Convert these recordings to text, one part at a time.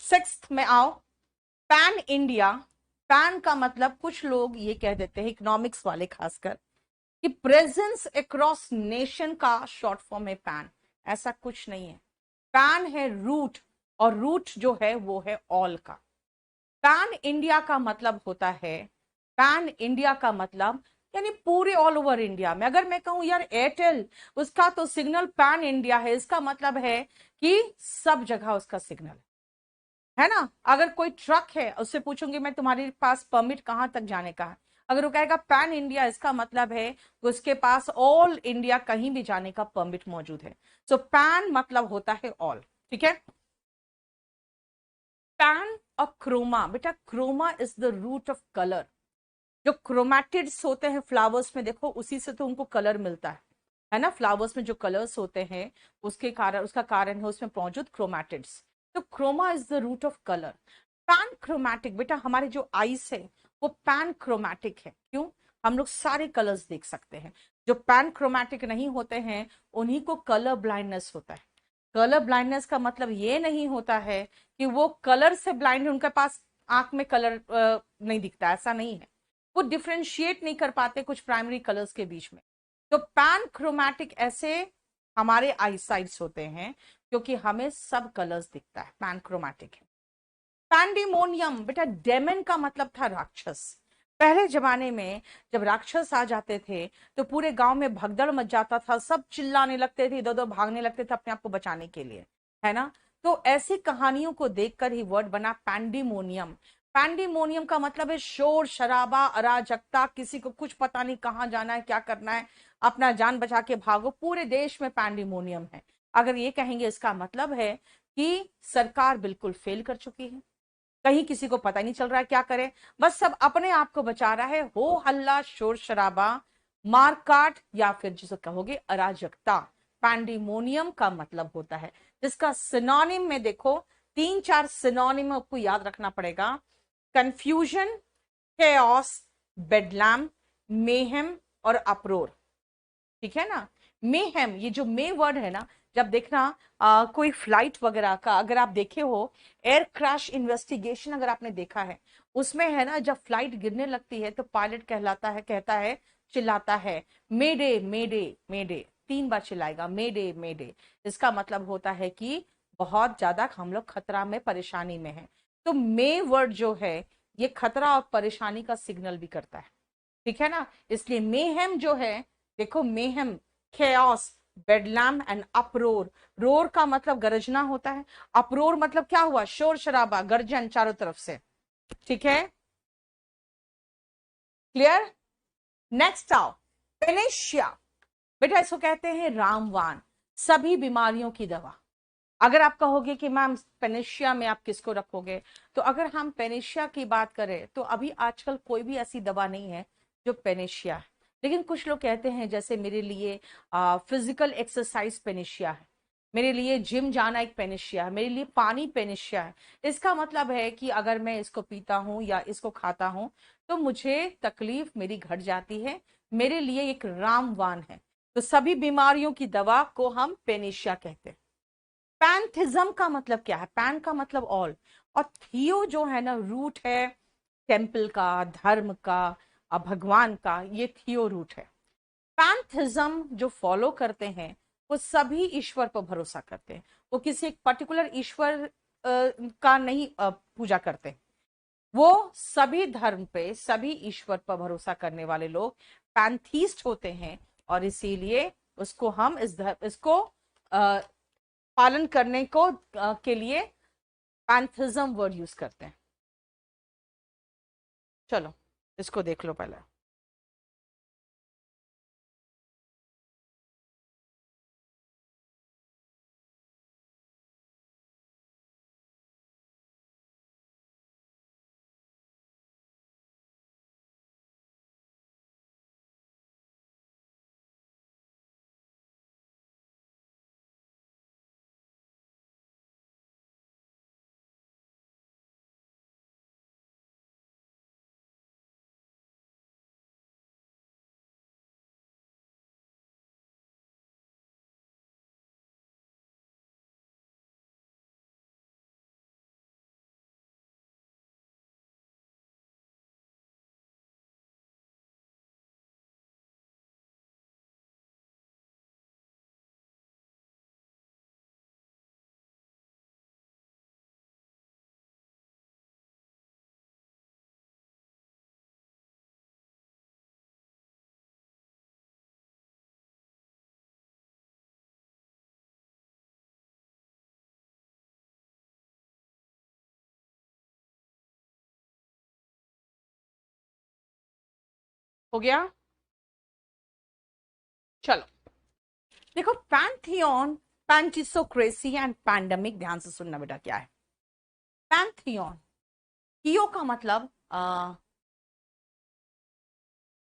Sixth में आओ, pan India. Pan का मतलब कुछ लोग ये कह देते हैं, इकोनॉमिक्स वाले खासकर, कि प्रेजेंस अक्रॉस नेशन का शॉर्ट फॉर्म है पैन। ऐसा कुछ नहीं है। पैन है रूट, और रूट जो है वो है ऑल का। पैन इंडिया का मतलब होता है, पैन इंडिया का मतलब यानी पूरे ऑल ओवर इंडिया में। अगर मैं कहूं यार एयरटेल, उसका तो सिग्नल पैन इंडिया है, इसका मतलब है कि सब जगह उसका सिग्नल है ना। अगर कोई ट्रक है, उससे पूछूंगी मैं तुम्हारे पास परमिट कहां तक जाने का है, अगर वो कहेगा पैन इंडिया, इसका मतलब है कि उसके पास ऑल इंडिया कहीं भी जाने का परमिट मौजूद है। सो पैन मतलब होता है ऑल, ठीक है। पैन और क्रोमा, बेटा chroma is the root of colour. जो क्रोमैटिड्स होते हैं फ्लावर्स में, देखो उसी से तो उनको कलर मिलता है ना। फ्लावर्स में जो कलर्स होते हैं, उसके कारण, उसका कारण है उसमें मौजूद क्रोमैटिड्स। तो chroma is the root of colour. Panchromatic, बेटा हमारे जो आईज है वो पैन क्रोमैटिक है। क्यों? हम लोग सारे कलर्स देख सकते हैं। जो पैन क्रोमैटिक नहीं होते हैं, उन्हीं को कलर ब्लाइंडनेस होता है। कलर ब्लाइंडनेस का मतलब ये नहीं होता है कि वो कलर से ब्लाइंड है, उनके पास आंख में कलर नहीं दिखता, ऐसा नहीं है। वो डिफ्रेंशिएट नहीं कर पाते कुछ प्राइमरी कलर्स के बीच में। तो पैन क्रोमैटिक ऐसे हमारे आईसाइट्स होते हैं, क्योंकि हमें सब कलर्स दिखता है, पैन क्रोमैटिक है। पैंडिमोनियम, बेटा डेमन का मतलब था राक्षस। पहले जमाने में जब राक्षस आ जाते थे तो पूरे गांव में भगदड़ मच जाता था, सब चिल्लाने लगते थे, इधर उधर भागने लगते थे अपने आप को बचाने के लिए, है ना। तो ऐसी कहानियों को देखकर ही वर्ड बना पैंडिमोनियम। पैंडिमोनियम का मतलब है शोर शराबा, अराजकता, किसी को कुछ पता नहीं कहाँ जाना है, क्या करना है, अपना जान बचा के भागो, पूरे देश में पैंडिमोनियम है। अगर ये कहेंगे इसका मतलब है कि सरकार बिल्कुल फेल कर चुकी है, कहीं किसी को पता नहीं चल रहा है क्या करे, बस सब अपने आप को बचा रहा है, हो हल्ला शोर शराबा, मारकाट, या फिर जिसे कहोगे अराजकता। पैंडिमोनियम का मतलब होता है, जिसका सिनोनिम में देखो, तीन चार सिनोनिम आपको याद रखना पड़ेगा। कंफ्यूजन, chaos, बेडलैम, मेहम और अप्रोर, ठीक है ना। मेहम, ये जो मे वर्ड है ना, जब देखना कोई फ्लाइट वगैरह का अगर आप देखे हो, एयर क्रैश इन्वेस्टिगेशन अगर आपने देखा है, उसमें है ना जब फ्लाइट गिरने लगती है तो पायलट कहलाता है, कहता है, चिल्लाता है मेडे मेडे मेडे, तीन बार चिल्लाएगा मेडे मेडे। इसका मतलब होता है कि बहुत ज्यादा हम लोग खतरा में, परेशानी में है। तो मे वर्ड जो है, ये खतरा और परेशानी का सिग्नल भी करता है, ठीक है ना। इसलिए मेहम जो है, देखो mayhem, chaos, bedlam and uproar. Roar का मतलब गरजना होता है, अप्रोर मतलब क्या हुआ, शोर शराबा, गर्जन चारों तरफ से, ठीक है। क्लियर? नेक्स्ट आओ, पेनेशिया। बेटा इसको कहते हैं रामवान, सभी बीमारियों की दवा। अगर आप कहोगे कि मैम पेनेशिया में आप किसको रखोगे, तो अगर हम पेनेशिया की बात करें तो अभी आजकल कोई भी ऐसी दवा नहीं है जो पेनेशिया है। लेकिन कुछ लोग कहते हैं, जैसे मेरे लिए फिजिकल एक्सरसाइज पेनेशिया है, मेरे लिए जिम जाना एक पेनेशिया है, मेरे लिए पानी पेनेशिया है। इसका मतलब है कि अगर मैं इसको पीता हूं या इसको खाता हूं तो मुझे तकलीफ मेरी घट जाती है, मेरे लिए एक रामवान है। तो सभी बीमारियों की दवा को हम पेनेशिया कहते हैं। पैंथिज्म का मतलब क्या है? पैन का मतलब ऑल, और थियो जो है ना रूट है, टेम्पल का, धर्म का, भगवान का, ये थियो रूट है। पैंथिज्म जो फॉलो करते हैं वो सभी ईश्वर पर भरोसा करते हैं, वो किसी एक पर्टिकुलर ईश्वर का नहीं पूजा करते। वो सभी धर्म पे, सभी ईश्वर पर भरोसा करने वाले लोग पैंथीस्ट होते हैं, और इसीलिए उसको हम इसको पालन करने को के लिए पैंथिज्म वर्ड यूज करते हैं। चलो इसको देख लो पहले। हो गया। चलो देखो, पैंथियन, पैंटिसोक्रेसी एंड पैंडेमिक, ध्यान से सुनना बेटा क्या है। पैंथियन, थियो का मतलब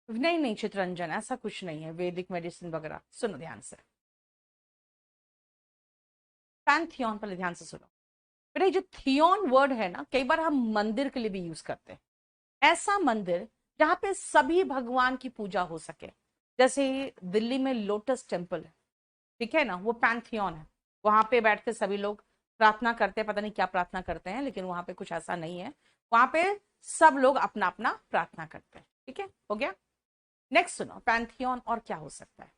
नहीं नहीं चित्रंजन, ऐसा कुछ नहीं है वैदिक मेडिसिन वगैरह। सुनो ध्यान से, पैंथियन पहले ध्यान से सुनो बेटा। ये जो थियोन वर्ड है ना, कई बार हम मंदिर के लिए भी यूज करते हैं। ऐसा मंदिर जहां पे सभी भगवान की पूजा हो सके, जैसे दिल्ली में लोटस टेम्पल है, ठीक है ना, वो पैंथियन है। वहां पे बैठ के सभी लोग प्रार्थना करते हैं, पता नहीं क्या प्रार्थना करते हैं, लेकिन वहां पे कुछ ऐसा नहीं है। वहां पे सब लोग अपना अपना प्रार्थना करते हैं, ठीक है, हो गया। नेक्स्ट सुनो, पैंथियन और क्या हो सकता है।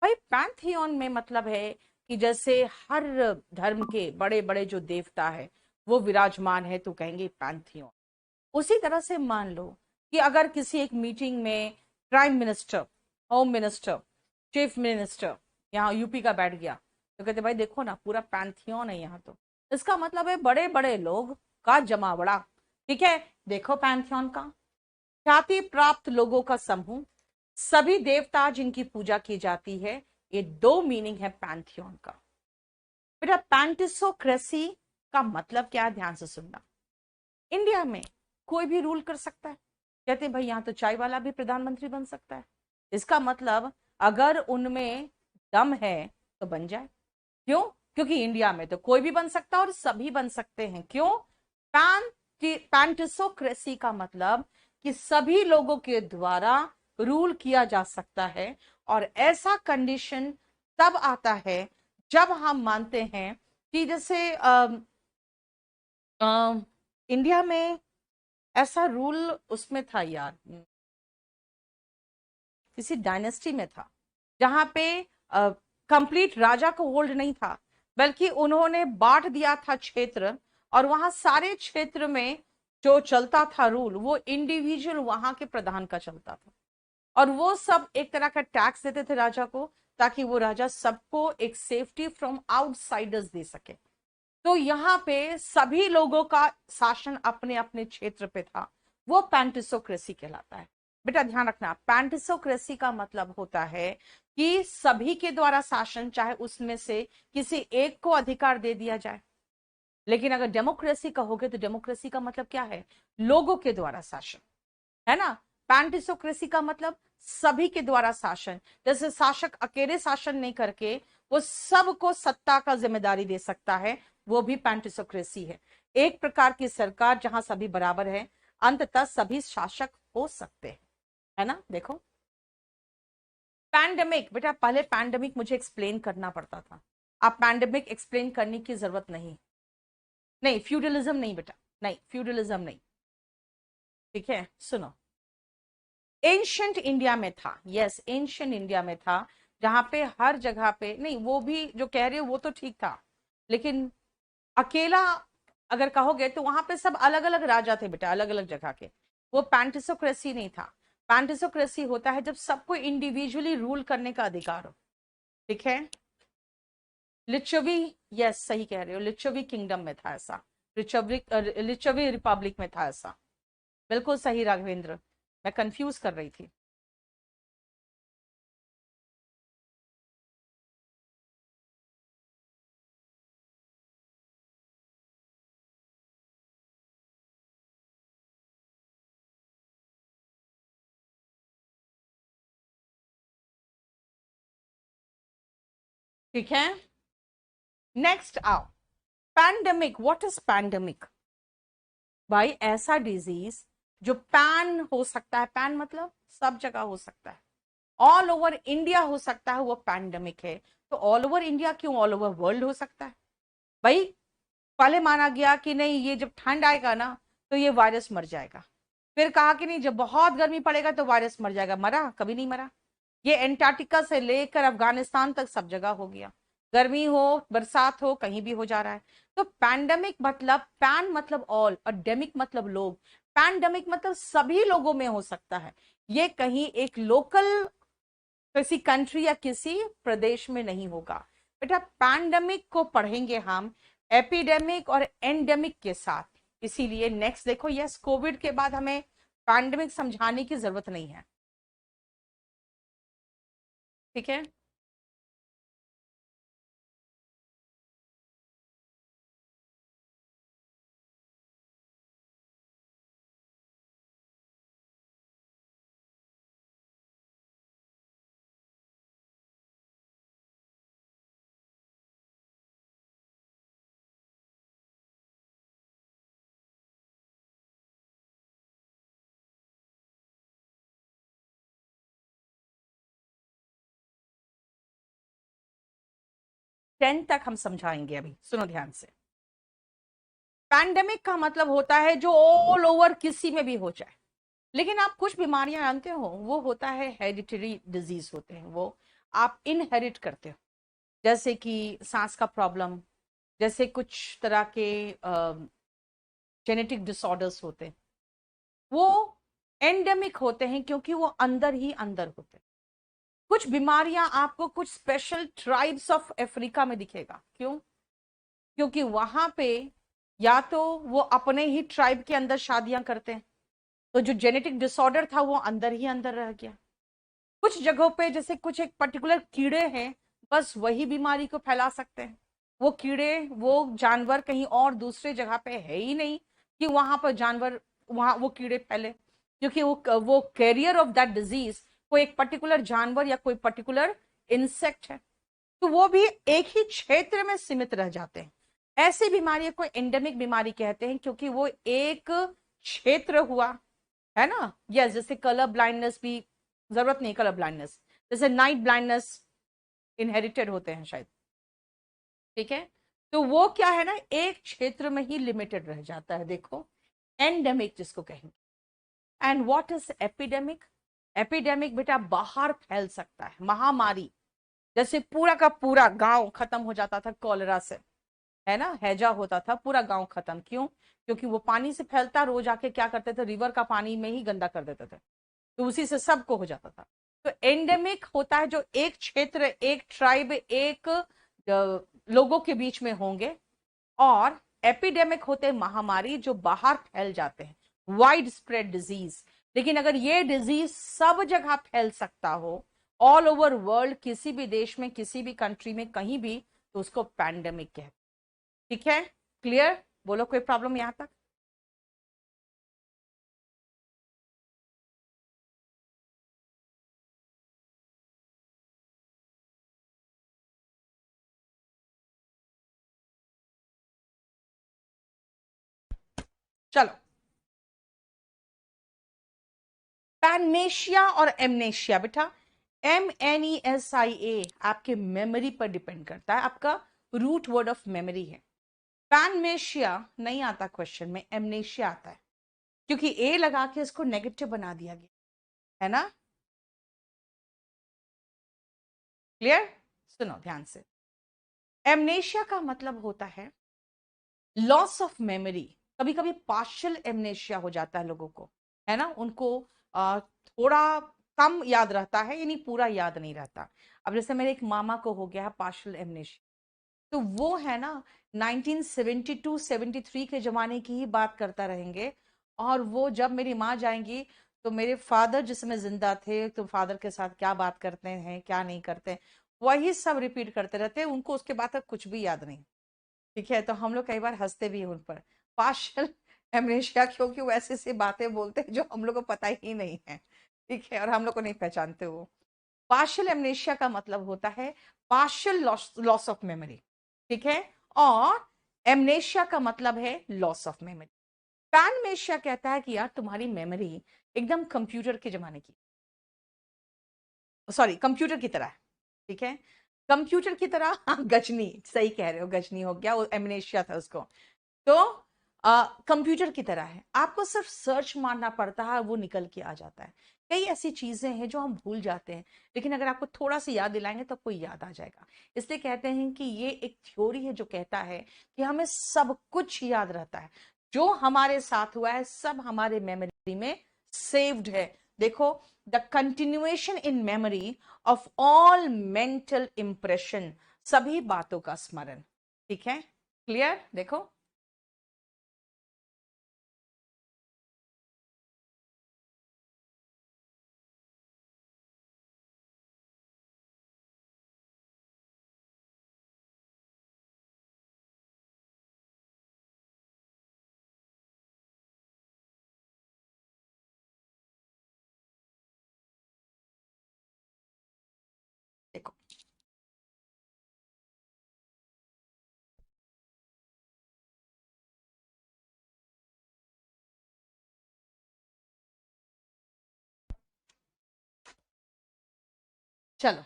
भाई पैंथियन में मतलब है कि जैसे हर धर्म के बड़े बड़े जो देवता है वो विराजमान है, तो कहेंगे पैंथियन। उसी तरह से मान लो कि अगर किसी एक मीटिंग में prime minister, home minister, chief minister यहाँ यूपी का बैठ गया, तो कहते भाई देखो ना पूरा पैंथियन है यहाँ। तो इसका मतलब है बड़े बड़े लोग का जमावड़ा, ठीक है। देखो पैंथियन का ख्याति प्राप्त लोगों का समूह, सभी देवता जिनकी पूजा की जाती है, ये दो मीनिंग है पैंथियन का। बेटा पैंटिसोक्रेसी का मतलब क्या है, ध्यान से सुनना। इंडिया में कोई भी रूल कर सकता है, कहते हैं भाई यहाँ तो चाय वाला भी प्रधानमंत्री बन सकता है। इसका मतलब अगर उनमें दम है तो बन जाए। क्यों? क्योंकि इंडिया में तो कोई भी बन सकता है और सभी बन सकते हैं। क्यों? पैंटिसोक्रेसी का मतलब कि सभी लोगों के द्वारा रूल किया जा सकता है, और ऐसा कंडीशन तब आता है जब हम मानते हैं कि जैसे इंडिया में ऐसा रूल उसमें था यार, किसी डायनेस्टी में था, जहां पे कंप्लीट राजा को होल्ड नहीं था, बल्कि उन्होंने बांट दिया था क्षेत्र, और वहां सारे क्षेत्र में जो चलता था रूल वो इंडिविजुअल वहां के प्रधान का चलता था। और वो सब एक तरह का टैक्स देते थे राजा को, ताकि वो राजा सबको एक सेफ्टी फ्रॉम आउटसाइडर्स दे सके। तो यहाँ पे सभी लोगों का शासन अपने अपने क्षेत्र पे था, वो पैंटिसोक्रेसी कहलाता है। बेटा ध्यान रखना, पैंटिसोक्रेसी का मतलब होता है कि सभी के द्वारा शासन, चाहे उसमें से किसी एक को अधिकार दे दिया जाए। लेकिन अगर डेमोक्रेसी कहोगे तो डेमोक्रेसी का मतलब क्या है, लोगों के द्वारा शासन, है ना। पैंटिसोक्रेसी का मतलब सभी के द्वारा शासन, जैसे शासक अकेले शासन नहीं करके वो सबको सत्ता का जिम्मेदारी दे सकता है, वो भी पैंटिसोक्रेसी है। एक प्रकार की सरकार जहां सभी बराबर है, अंततः सभी शासक हो सकते हैं, है ना। देखो पैंडेमिक, बेटा पहले पैंडेमिक मुझे एक्सप्लेन करना पड़ता था, अब पैंडेमिक एक्सप्लेन करने की जरूरत नहीं। नहीं फ्यूडलिज्म नहीं बेटा, नहीं फ्यूडलिज्म नहीं, ठीक है। सुनो, एंशंट इंडिया में था, यस एंशंट इंडिया में था, जहां पे हर जगह पे, नहीं वो भी जो कह रहे हो वो तो ठीक था, लेकिन अकेला अगर कहोगे तो वहां पे सब अलग अलग राजा थे बेटा, अलग अलग जगह के। वो पैंटिसोक्रेसी नहीं था। पैंटिसोक्रेसी होता है जब सबको इंडिविजुअली रूल करने का अधिकार हो, ठीक है। लिच्छवी, यस सही कह रहे हो, लिच्छवी किंगडम में था ऐसा, लिच्छवी रिपब्लिक में था ऐसा, बिल्कुल सही राघवेंद्र, मैं कंफ्यूज कर रही थी। ठीक है, नेक्स्ट आओ, पैंडेमिक। What is pandemic? भाई ऐसा डिजीज जो पैन हो सकता है, पैन मतलब सब जगह हो सकता है, ऑल ओवर इंडिया हो सकता है, वो पैंडेमिक है। तो ऑल ओवर इंडिया क्यों, ऑल ओवर वर्ल्ड हो सकता है। भाई पहले माना गया कि नहीं ये जब ठंड आएगा ना तो ये वायरस मर जाएगा, फिर कहा कि नहीं जब बहुत गर्मी पड़ेगा तो वायरस मर जाएगा, मरा? कभी नहीं मरा। ये एंटार्क्टिका से लेकर अफगानिस्तान तक सब जगह हो गया, गर्मी हो बरसात हो कहीं भी हो जा रहा है। तो पैंडेमिक मतलब, पैन मतलब ऑल और डेमिक मतलब लोग, पैंडेमिक मतलब सभी लोगों में हो सकता है, ये कहीं एक लोकल किसी कंट्री या किसी प्रदेश में नहीं होगा। बेटा पैंडेमिक को पढ़ेंगे हम एपिडेमिक और एंडेमिक के साथ, इसीलिए नेक्स्ट देखो, यस कोविड के बाद हमें पैंडेमिक समझाने की जरूरत नहीं है। ठीक है। टेन तक हम समझाएंगे, अभी सुनो ध्यान से। पैंडेमिक का मतलब होता है जो ऑल ओवर किसी में भी हो जाए। लेकिन आप कुछ बीमारियां जानते हो, वो होता है हेरिडिटरी डिजीज होते हैं, वो आप इनहेरिट करते हो। जैसे कि सांस का प्रॉब्लम, जैसे कुछ तरह के जेनेटिक डिसऑर्डर्स होते हैं, वो एंडेमिक होते हैं क्योंकि वो अंदर ही अंदर होते हैं। कुछ बीमारियां आपको कुछ स्पेशल ट्राइब्स ऑफ अफ्रीका में दिखेगा। क्यों? क्योंकि वहां पे या तो वो अपने ही ट्राइब के अंदर शादियां करते हैं, तो जो जेनेटिक डिसऑर्डर था वो अंदर ही अंदर रह गया। कुछ जगहों पे जैसे कुछ एक पर्टिकुलर कीड़े हैं, बस वही बीमारी को फैला सकते हैं। वो कीड़े, वो जानवर कहीं और दूसरे जगह पे है ही नहीं कि वहां पर जानवर, वहां वो कीड़े फैले, क्योंकि वो कैरियर ऑफ दैट डिजीज कोई एक पर्टिकुलर जानवर या कोई पर्टिकुलर इंसेक्ट है। तो वो भी एक ही क्षेत्र में सीमित रह जाते हैं। ऐसी बीमारी को एंडेमिक बीमारी कहते हैं क्योंकि वो एक क्षेत्र हुआ, है ना। यस, जैसे कलर ब्लाइंडनेस भी, जरूरत नहीं कलर ब्लाइंडनेस, जैसे नाइट ब्लाइंडनेस इनहेरिटेड होते हैं शायद। ठीक है, तो वो क्या है ना, एक क्षेत्र में ही लिमिटेड रह जाता है। देखो, एंडेमिक जिसको कहेंगे। And what is epidemic? Epidemic बेटा बाहर फैल सकता है, महामारी। जैसे पूरा का पूरा गांव खत्म हो जाता था कॉलेरा से, है ना, हैजा होता था, पूरा गांव खत्म। क्यों? क्योंकि वो पानी से फैलता, रोज आके क्या करते थे, रिवर का पानी में ही गंदा कर देते थे, तो उसी से सबको हो जाता था। तो एंडेमिक होता है जो एक क्षेत्र, एक ट्राइब, एक लोगों के बीच में होंगे। और एपिडेमिक होते हैं महामारी जो बाहर फैल जाते हैं, वाइड स्प्रेड डिजीज। लेकिन अगर ये डिजीज सब जगह फैल सकता हो, ऑल ओवर वर्ल्ड, किसी भी देश में, किसी भी कंट्री में, कहीं भी, तो उसको पैंडेमिक कहते हैं। ठीक है, क्लियर? बोलो, कोई प्रॉब्लम यहां तक? चलो, पैनमेशिया और एमनेशिया बेटा, MESIA आपके मेमोरी पर डिपेंड करता है, आपका रूट वर्ड ऑफ मेमोरी है। पैनमेशिया नहीं आता क्वेश्चन में, एमनेशिया आता है, क्योंकि ए लगा के इसको नेगेटिव बना दिया गया, है ना। क्लियर? सुनो ध्यान से। एमनेशिया का मतलब होता है लॉस ऑफ मेमोरी। कभी कभी पार्शियल एमनेशिया हो जाता है लोगों को, है ना, उनको थोड़ा कम याद रहता है, यानी पूरा याद नहीं रहता। अब जैसे मेरे एक मामा को हो गया है पार्शियल एमनेशिया, तो वो है ना 1972-73 के जमाने की ही बात करता रहेंगे। और वो जब मेरी माँ जाएंगी, तो मेरे फादर जिस समय जिंदा थे, तो फादर के साथ क्या बात करते हैं, क्या नहीं करते, वही सब रिपीट करते रहते हैं, उनको उसके बाद तक कुछ भी याद नहीं। ठीक है, तो हम लोग कई बार हंसते भी हैं उन पर, पार्शियल एमनेशिया, क्योंकि वो ऐसी ऐसी बातें बोलते हैं जो हम लोग को पता ही नहीं है। ठीक है, और हम लोग को नहीं पहचानते वो। पार्शियल एमनेशिया का मतलब होता है partial loss, loss of memory. ठीक है, और एमनेशिया का मतलब है लॉस ऑफ मेमोरी। पैनमेशिया कहता है कि यार तुम्हारी मेमोरी एकदम कंप्यूटर के जमाने की, सॉरी कंप्यूटर की तरह है। ठीक है, कंप्यूटर की तरह, हाँ, गजनी, सही कह रहे हो, गजनी हो गया, वो एमनेशिया था उसको। तो कंप्यूटर की तरह है, आपको सिर्फ सर्च मारना पड़ता है, वो निकल के आ जाता है। कई ऐसी चीजें हैं जो हम भूल जाते हैं, लेकिन अगर आपको थोड़ा सा याद दिलाएंगे तो आपको याद आ जाएगा। इसलिए कहते हैं कि ये एक थ्योरी है जो कहता है कि हमें सब कुछ याद रहता है, जो हमारे साथ हुआ है सब हमारे मेमोरी में सेव्ड है। देखो, the continuation in memory of all mental impression, सभी बातों का स्मरण। ठीक है, क्लियर? देखो, चलो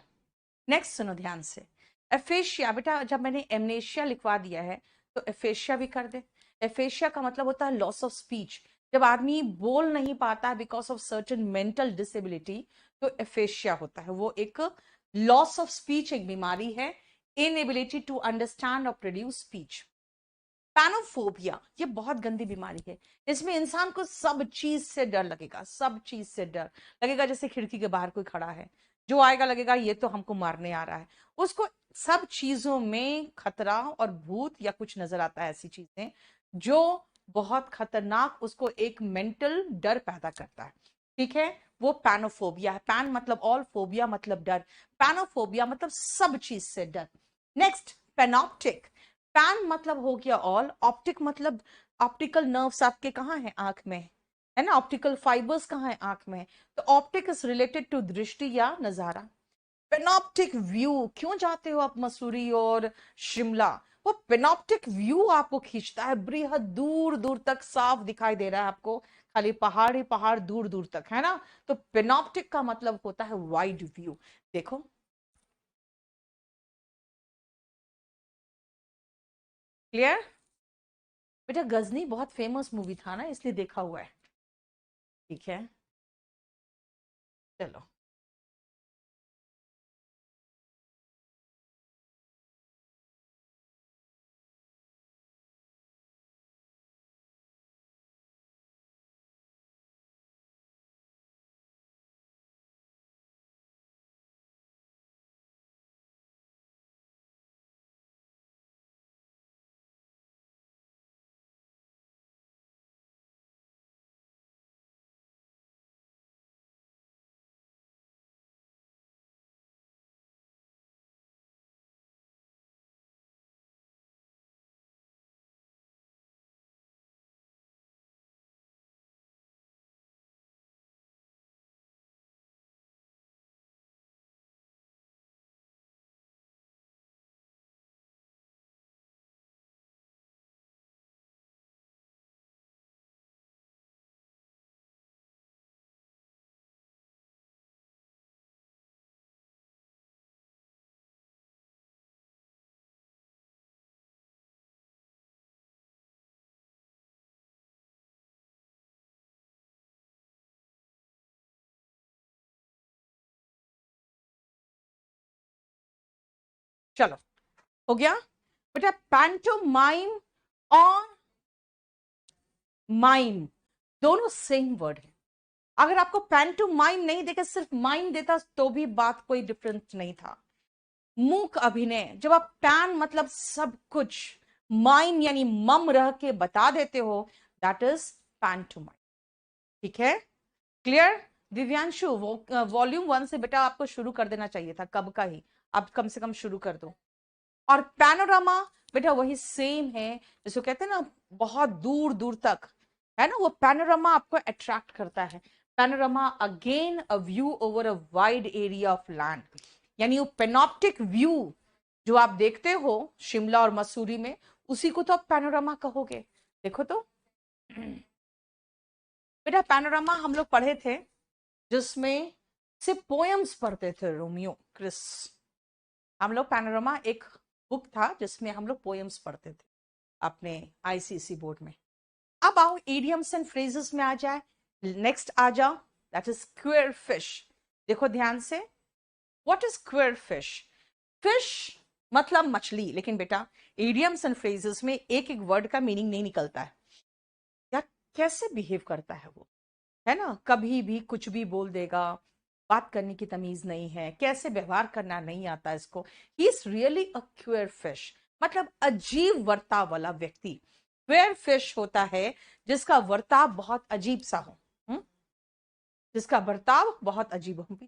नेक्स्ट सुनो ध्यान से। एफेशिया, बेटा जब मैंने एमनेशिया लिखवा दिया है तो एफेशिया भी कर दे। एफेशिया का मतलब होता है लॉस ऑफ स्पीच, जब आदमी बोल नहीं पाता है because of certain mental disability, तो एफेशिया होता है। वो एक लॉस ऑफ स्पीच एक बीमारी है, इनएबिलिटी टू अंडरस्टैंड और प्रोड्यूस स्पीच। पैनोफोबिया ये बहुत गंदी बीमारी है, इसमें इंसान को सब चीज से डर लगेगा, सब चीज से डर लगेगा। जैसे खिड़की के बाहर कोई खड़ा है, जो आएगा लगेगा ये तो हमको मारने आ रहा है। उसको सब चीजों में खतरा और भूत या कुछ नजर आता है, ऐसी चीजें जो बहुत खतरनाक, उसको एक मेंटल डर पैदा करता है। ठीक है, वो पैनोफोबिया है। पैन मतलब ऑल, फोबिया मतलब डर। पैनोफोबिया मतलब सब चीज से डर। नेक्स्ट पेनॉप्टिक। पैन मतलब हो गया ऑल, ऑप्टिक मतलब ऑप्टिकल नर्व्स आपके कहाँ हैं, आंख में है ना, ऑप्टिकल फाइबर्स कहाँ है, आंख में। तो ऑप्टिक इज रिलेटेड टू दृष्टि या नजारा। पेनॉप्टिक व्यू, क्यों जाते हो आप मसूरी और शिमला, वो पेनॉप्टिक व्यू आपको खींचता है, बृहद दूर दूर तक साफ दिखाई दे रहा है आपको, खाली पहाड़ ही पहाड़ दूर दूर तक, है ना। तो पेनॉप्टिक का मतलब होता है वाइड व्यू। देखो क्लियर। बेटा गजनी बहुत फेमस मूवी था ना, इसलिए देखा हुआ है। ठीक है, चलो। चलो हो गया। बेटा पैंटोमाइम और माइम दोनों सेम वर्ड है। अगर आपको पैंटोमाइम नहीं देकर सिर्फ माइम देता तो भी बात कोई डिफरेंस नहीं था। मूक अभिनय, जब आप पैन मतलब सब कुछ, माइम यानी मम रह के बता देते हो, दैट इज पैंटोमाइम। ठीक है, क्लियर। दिव्यांशु वॉल्यूम 1 से बेटा आपको शुरू कर देना चाहिए था कब का ही, आप कम से कम शुरू कर दो। और पैनोरामा बेटा वही सेम है, जिसको कहते हैं ना बहुत दूर दूर तक, है ना, वो पैनोरामा आपको अट्रैक्ट करता है। Panorama again a view over a wide area of land, यानी वो पेनॉप्टिक व्यू जो आप देखते हो शिमला और मसूरी में, उसी को तो आप पैनोरामा कहोगे। देखो तो बेटा पैनोरामा हम लोग पढ़े थे, जिसमें से पोएम्स पढ़ते थे, रोमियो क्रिस। हम लोग पैनोरामा एक बुक था जिसमें हम लोग पोएम्स पढ़ते थे अपने आईसीएसई बोर्ड में। अब आओ इडियम्स एंड फ्रेजेस में आ जाए, नेक्स्ट आ जाओ, दैट इज क्वेयर फिश। देखो ध्यान से, what is queer fish. Fish मतलब मछली, लेकिन बेटा इडियम्स एंड फ्रेजेस में एक एक वर्ड का मीनिंग नहीं निकलता है, या कैसे बिहेव करता है वो, है ना, कभी भी कुछ भी बोल देगा, बात करने की तमीज नहीं है, कैसे व्यवहार करना नहीं आता इसको। He is really a queer fish, मतलब अजीब वर्ताव वाला व्यक्ति। क्वेयर फिश होता है जिसका वर्ताव बहुत अजीब सा हो, जिसका बर्ताव बहुत अजीब हो।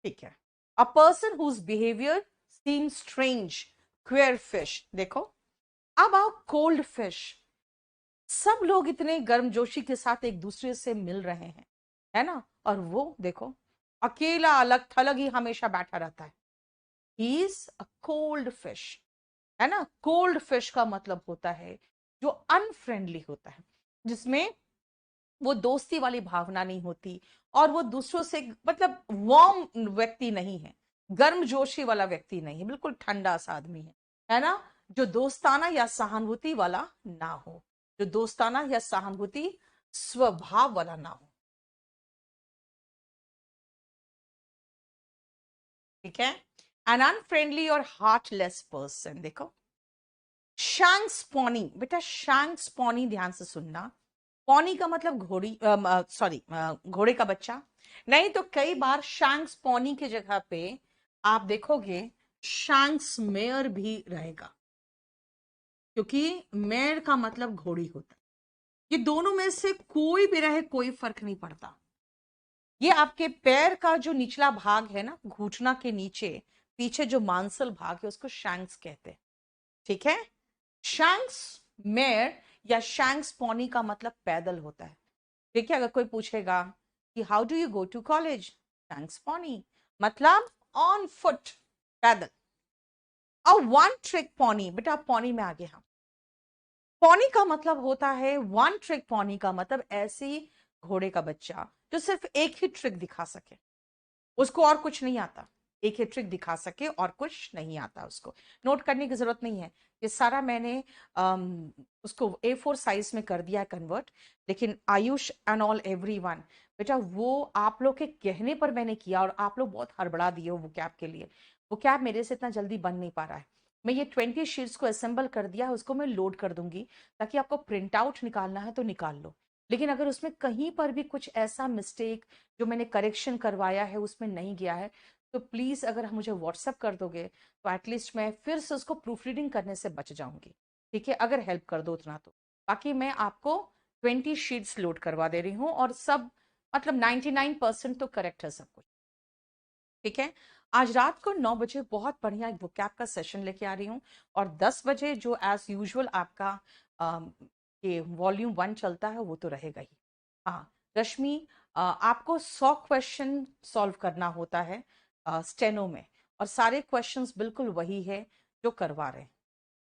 ठीक है, a person whose behaviour seem strange, queer fish. देखो अब आओ कोल्ड फिश। सब लोग इतने गर्मजोशी के साथ एक दूसरे से मिल रहे हैं, है ना, और वो देखो अकेला अलग थलग ही हमेशा बैठा रहता है। He is a cold fish, है ना। कोल्ड फिश का मतलब होता है जो अनफ्रेंडली होता है, जिसमें वो दोस्ती वाली भावना नहीं होती, और वो दूसरों से मतलब वार्म व्यक्ति नहीं है, गर्मजोशी वाला व्यक्ति नहीं है, बिल्कुल ठंडा सा आदमी है ना, जो दोस्ताना या सहानुभूति वाला ना हो, जो दोस्ताना या सहानुभूति स्वभाव वाला ना हो। ठीक है। एन अनफ्रेंडली और हार्टलेस पर्सन, देखो शैंक्स पॉनी, बेटा शैंक्स पॉनी ध्यान से सुनना। पॉनी का मतलब घोड़ी, सॉरी घोड़े का बच्चा। नहीं तो कई बार शैंक्स पॉनी की जगह पे आप देखोगे शैंक्स मेयर भी रहेगा, क्योंकि मेयर का मतलब घोड़ी होता है। ये दोनों में से कोई भी रहे, कोई फर्क नहीं पड़ता। ये आपके पैर का जो निचला भाग है ना, घुटना के नीचे पीछे जो मांसल भाग है, उसको शैंक्स कहते हैं। ठीक है। शैंक्स मेयर या शैंक्स पॉनी का मतलब पैदल होता है। देखिए, अगर कोई पूछेगा कि how do you go to college, shanks pony, मतलब ऑन फुट, पैदल। और वन ट्रिक पॉनी, बेटा पॉनी में आगे हम, पॉनी का मतलब होता है, वन ट्रिक पॉनी का मतलब ऐसी घोड़े का बच्चा जो सिर्फ एक ही ट्रिक दिखा सके, उसको और कुछ नहीं आता, एक ही ट्रिक दिखा सके और कुछ नहीं आता उसको। नोट करने की जरूरत नहीं है, ये सारा मैंने उसको A4 साइज में कर दिया है कन्वर्ट। लेकिन आयुष एंड ऑल एवरीवन, बेटा वो आप लोग के कहने पर मैंने किया, और आप लोग बहुत हड़बड़ा दिए हो वो कैब के लिए। वो कैब मेरे से इतना जल्दी बन नहीं पा रहा है। मैं ये 20 शीट्स को असेंबल कर दिया है, उसको मैं लोड कर दूंगी, ताकि आपको प्रिंट आउट निकालना है तो निकाल लो। लेकिन अगर उसमें कहीं पर भी कुछ ऐसा मिस्टेक जो मैंने करेक्शन करवाया है उसमें नहीं गया है, तो प्लीज अगर मुझे व्हाट्सएप कर दोगे तो एटलीस्ट मैं फिर से उसको प्रूफ रीडिंग करने से बच जाऊंगी। ठीक है, अगर हेल्प कर दो उतना तो। बाकी मैं आपको 20 शीट्स लोड करवा दे रही हूँ, और सब मतलब 99% तो करेक्ट है सब कुछ। ठीक है। आज रात को 9 बजे बहुत बढ़िया एक वोकैब का सेशन लेके आ रही हूँ, और 10 बजे जो एज यूजुअल आपका ये वॉल्यूम 1 चलता है वो तो रहेगा ही। हाँ रश्मि, आपको 100 क्वेश्चन सॉल्व करना होता है स्टेनो में, और सारे क्वेश्चंस बिल्कुल वही है जो करवा रहे हैं,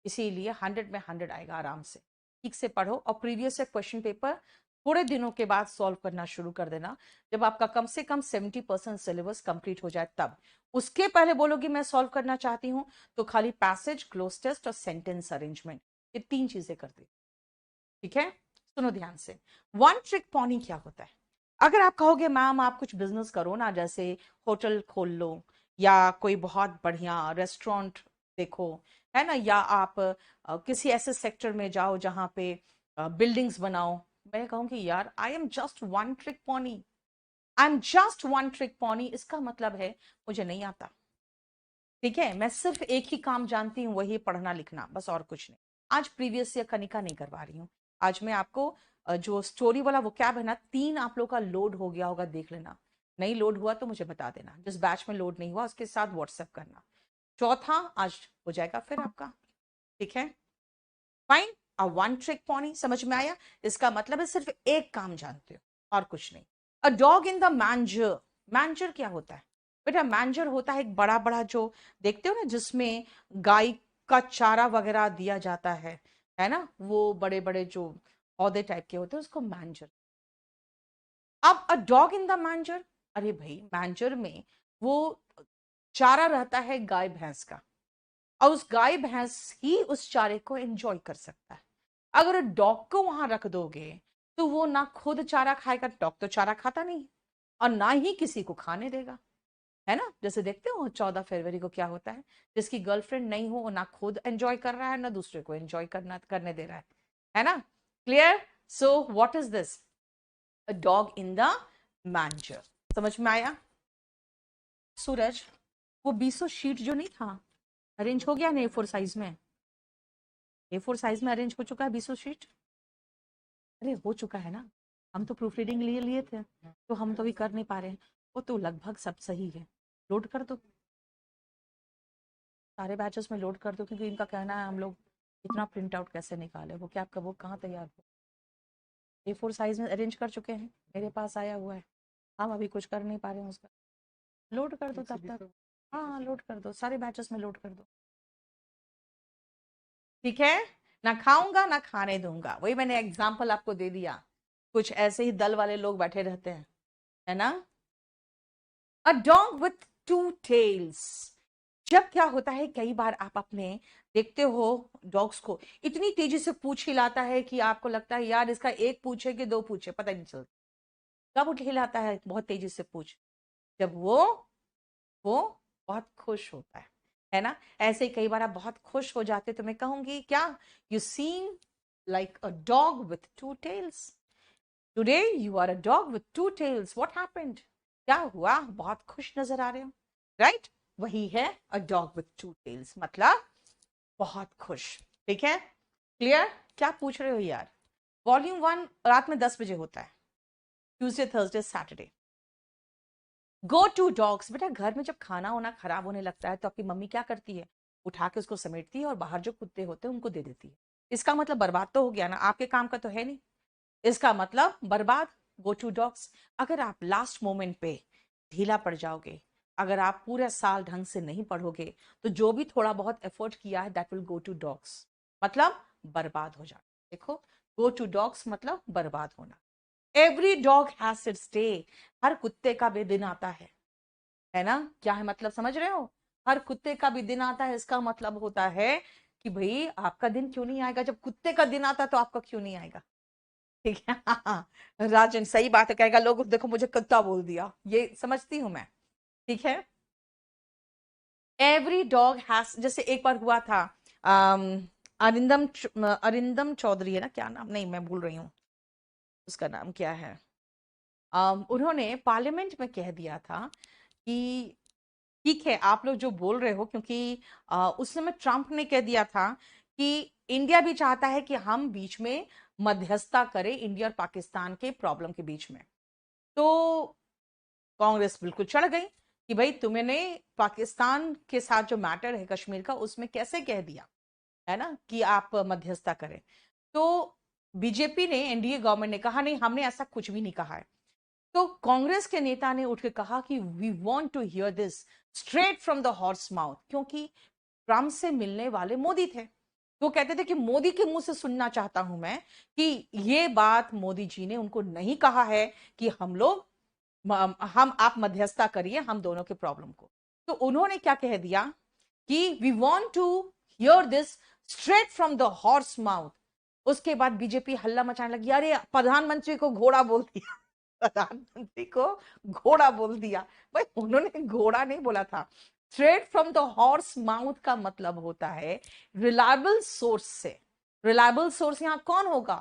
इसीलिए 100 में 100 आएगा आराम से। ठीक से पढ़ो, और प्रीवियस से क्वेश्चन पेपर थोड़े दिनों के बाद सॉल्व करना शुरू कर देना, जब आपका कम से कम 70% सिलेबस कंप्लीट हो जाए तब। उसके पहले बोलोगी मैं सॉल्व करना चाहती हूँ, तो खाली पैसेज, क्लोज टेस्ट और सेंटेंस अरेंजमेंट, ये 3 चीजें कर दी। ठीक है, सुनो ध्यान से। वन ट्रिक पॉनी क्या होता है? अगर आप कहोगे मैम आप कुछ बिजनेस करो ना, जैसे होटल खोल लो, या कोई बहुत बढ़िया रेस्टोरेंट देखो, है ना, या आप किसी ऐसे सेक्टर में जाओ जहां पे बिल्डिंग्स बनाओ, मैं कहूंगी यार I am just one trick pony, I am just one trick pony, इसका मतलब है मुझे नहीं आता। ठीक है, मैं सिर्फ एक ही काम जानती हूँ, वही पढ़ना लिखना, बस और कुछ नहीं। आज प्रीवियस ईयर कनिका नहीं करवा रही हूँ। आज मैं आपको जो स्टोरी वाला वो कैब है ना, 3 आप लोग का लोड हो गया होगा, देख लेना। नहीं लोड हुआ तो मुझे बता देना, जिस बैच में लोड नहीं हुआ उसके साथ व्हाट्सएप करना। चौथा आज हो जाएगा फिर आपका। ठीक है, fine. A one trick pony समझ में आया? इसका मतलब है सिर्फ एक काम जानते हो और कुछ नहीं। अ dog in the manager, manager क्या होता है बेटा? मैंजर होता है एक बड़ा बड़ा जो देखते हो ना, जिसमें गाय का चारा वगैरह दिया जाता है ना, वो बड़े बड़े जो पौधे टाइप के होते हैं उसको मैंजर। अब अ डॉग इन द मैंजर, अरे भाई मैंजर में वो चारा रहता है गाय भैंस का, और उस गाय भैंस ही उस चारे को एंजॉय कर सकता है। अगर डॉग को वहां रख दोगे तो वो ना खुद चारा खाएगा, डॉग तो चारा खाता नहीं, और ना ही किसी को खाने देगा, है ना। जैसे देखते हो 14 फरवरी को क्या होता है, जिसकी गर्लफ्रेंड नहीं हो वो ना खुद एंजॉय कर रहा है ना दूसरे को एंजॉय करने दे रहा है ना। Clear? So what is this? A dog in the manger. समझ में आया? सूरज, वो 20 शीट जो नहीं था, अरेंज हो गया ना A4 साइज में? A4 साइज में अरेंज हो चुका है 20 शीट? अरे हो चुका है ना, हम तो प्रूफ रीडिंग लिए लिए थे, तो हम तो अभी कर नहीं पा रहे हैं। वो तो लगभग सब सही है, लोड कर दो, सारे बैचेस में लोड कर दो, क्योंकि इनका कहना है हम लोग इतना प्रिंट आउट कैसे निकाले, वो क्या आपका वो कहाँ तैयार हो। A4 साइज में अरेंज कर चुके हैं, मेरे पास आया हुआ है, हम अभी कुछ कर नहीं पा रहे हैं उसका। लोड कर दो तब तक, हाँ लोड कर दो, सारे बैचेस में लोड कर दो। ठीक है, ना खाऊंगा ना खाने दूंगा, वही मैंने एग्जाम्पल आपको दे दिया। कुछ ऐसे ही दल वाले लोग बैठे रहते हैं, है ना। A dog with two tails. जब क्या होता है, कई बार आप अपने देखते हो डॉग्स को इतनी तेजी से पूंछ हिलाता है कि आपको लगता है यार इसका एक पूंछ है कि दो पूंछ है, पता ही नहीं चलता कब उठ हिलाता है बहुत तेजी से पूंछ। जब वो बहुत खुश होता है ना। ऐसे ही कई बार आप बहुत खुश हो जाते तो मैं कहूंगी क्या, you seem like a dog with two tails. Today you are a dog with two tails, what happened, क्या हुआ, बहुत खुश नजर आ रहे हो, राइट। वही है a dog with two tails, मतलब बहुत खुश। ठीक है, क्लियर। क्या पूछ रहे हो यार। वॉल्यूम 1 रात में 10 बजे होता है, Tuesday Thursday Saturday. Go to dogs. बेटा घर में जब खाना वाना खराब होने लगता है तो आपकी मम्मी क्या करती है, उठा के उसको समेटती है और बाहर जो कुत्ते होते हैं उनको दे देती है। इसका मतलब बर्बाद तो हो गया ना, आपके काम का तो है नहीं, इसका मतलब बर्बाद। Go to dogs. अगर आप लास्ट मोमेंट पे ढीला पड़ जाओगे, अगर आप पूरा साल ढंग से नहीं पढ़ोगे, तो जो भी थोड़ा बहुत एफर्ट किया है that will go to dogs, मतलब बर्बाद हो जाए। देखो, गो टू डॉग्स मतलब बर्बाद होना। Every dog has its day. हर कुत्ते का भी दिन आता है ना। क्या है मतलब, समझ रहे हो। हर कुत्ते का भी दिन आता है, इसका मतलब होता है कि भाई आपका दिन क्यों नहीं आएगा, जब कुत्ते का दिन आता है तो आपका क्यों नहीं आएगा। ठीक है। राजन सही बात है, कहेगा लोग देखो मुझे कुत्ता बोल दिया, ये समझती हूं मैं। ठीक है। एवरी डॉग हैज, जैसे एक बार हुआ था, अम, अरिंदम चौधरी है ना, क्या नाम, नहीं मैं भूल रही हूँ उसका नाम क्या है। उन्होंने पार्लियामेंट में कह दिया था कि ठीक है आप लोग जो बोल रहे हो, क्योंकि उस समय ट्रंप ने कह दिया था कि इंडिया भी चाहता है कि हम बीच में मध्यस्थता करें इंडिया और पाकिस्तान के प्रॉब्लम के बीच में। तो कांग्रेस बिल्कुल चढ़ गई कि भाई तुमने पाकिस्तान के साथ जो मैटर है कश्मीर का, उसमें कैसे कह दिया है ना कि आप मध्यस्थता करें। तो बीजेपी ने, एनडीए गवर्नमेंट ने कहा नहीं हमने ऐसा कुछ भी नहीं कहा है। तो कांग्रेस के नेता ने उठ के कहा कि we want to hear this straight from the horse mouth, क्योंकि ट्रंप से मिलने वाले मोदी थे। तो कहते थे कि मोदी के मुंह से सुनना चाहता हूं मैं कि ये बात मोदी जी ने उनको नहीं कहा है कि हम लोग हम आप मध्यस्थता करिए हम दोनों के प्रॉब्लम को। तो उन्होंने क्या कह दिया कि we want to hear this straight from the horse mouth. उसके बाद बीजेपी हल्ला मचाने लगी, अरे प्रधानमंत्री को घोड़ा बोल दिया। प्रधानमंत्री को घोड़ा बोल दिया। भाई उन्होंने घोड़ा नहीं बोला था। Straight from the horse mouth का मतलब होता है रिलायबल सोर्स से। रिलायबल सोर्स यहां कौन होगा,